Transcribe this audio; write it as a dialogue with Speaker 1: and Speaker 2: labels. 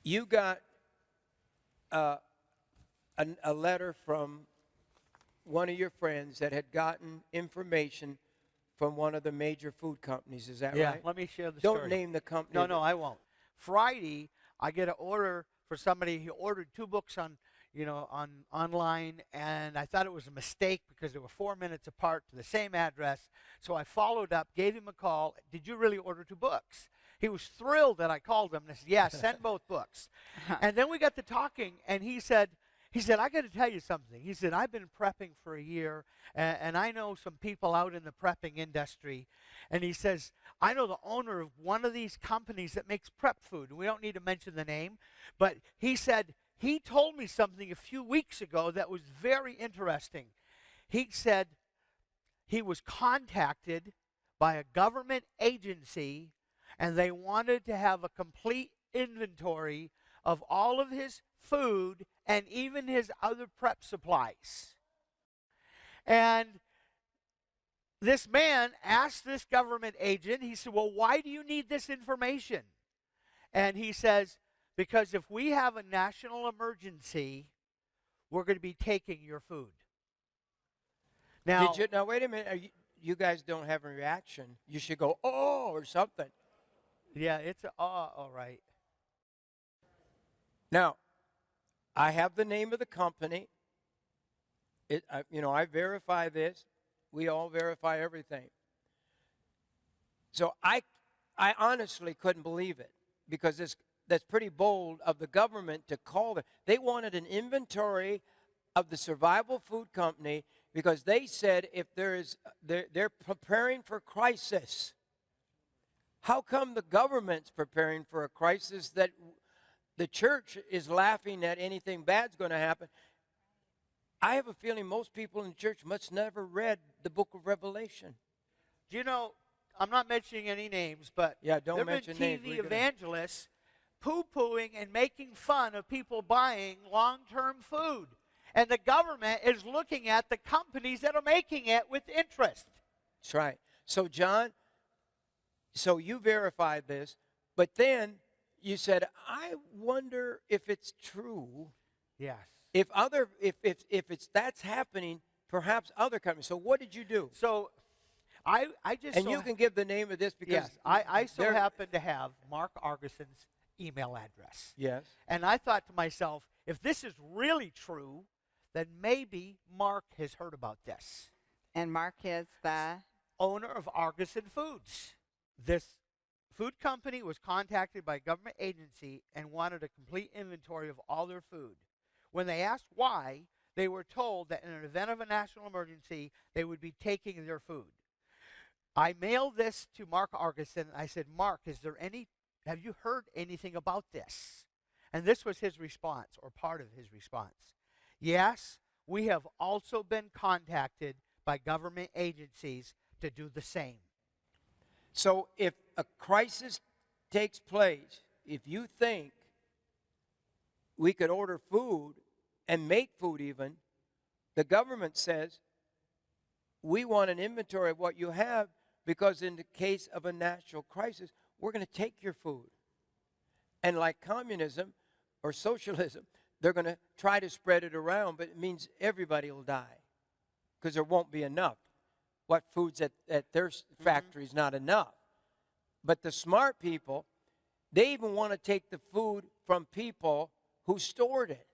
Speaker 1: You got a letter from one of your friends that had gotten information from one of the major food companies. Is that
Speaker 2: Yeah,
Speaker 1: right?
Speaker 2: let me share the story.
Speaker 1: Don't name the company.
Speaker 2: No, I won't. Friday, I get an order for somebody. He ordered 2 books on online, and I thought it was a mistake because they were 4 minutes apart to the same address. So I followed up, gave him a call. Did you really order 2 books? He was thrilled that I called him. And I said, yeah, send both books. And then we got to talking, and he said, I got to tell you something. He said, I've been prepping for a year, and I know some people out in the prepping industry. And he says, I know the owner of one of these companies that makes prep food. And we don't need to mention the name. But he said, he told me something a few weeks ago that was very interesting. He said he was contacted by a government agency, and they wanted to have a complete inventory of all of his food and even his other prep supplies. And this man asked this government agent, he said, well, why do you need this information? And he says, because if we have a national emergency, we're going to be taking your food. Now,
Speaker 1: Now wait a minute. You guys don't have a reaction. You should go, oh, or something.
Speaker 2: yeah, it's all right.
Speaker 1: Now, I have the name of the company. I verify this. We all verify everything. So I honestly couldn't believe it, because that's pretty bold of the government to call it. They wanted an inventory of the survival food company because they said if they're preparing for crisis. How come the government's preparing for a crisis that the church is laughing at anything bad's going to happen? I have a feeling most people in the church must never read the book of Revelation.
Speaker 2: Do you know, I'm not mentioning any names, but
Speaker 1: don't mention names.
Speaker 2: TV evangelists poo-pooing and making fun of people buying long-term food. And the government is looking at the companies that are making it with interest.
Speaker 1: That's right. So, John, so you verified this, but then you said, I wonder if it's true.
Speaker 2: Yes.
Speaker 1: If that's happening, perhaps other companies. So what did you do?
Speaker 2: So I just
Speaker 1: and you can give the name of this because
Speaker 2: yes, I so happen to have Mark Argeson's email address.
Speaker 1: Yes.
Speaker 2: And I thought to myself, if this is really true, then maybe Mark has heard about this.
Speaker 3: And Mark is the
Speaker 2: owner of Argeson Foods. This food company was contacted by a government agency and wanted a complete inventory of all their food. When they asked why, they were told that in an event of a national emergency, they would be taking their food. I mailed this to Mark Argeson. I said, Mark, have you heard anything about this? And this was his response, or part of his response. Yes, we have also been contacted by government agencies to do the same.
Speaker 1: So if a crisis takes place, if you think we could order food and make food even, the government says, we want an inventory of what you have because in the case of a national crisis, we're going to take your food. And like communism or socialism, they're going to try to spread it around, but it means everybody will die because there won't be enough. What food's at their factory is not enough. But the smart people, they even want to take the food from people who stored it.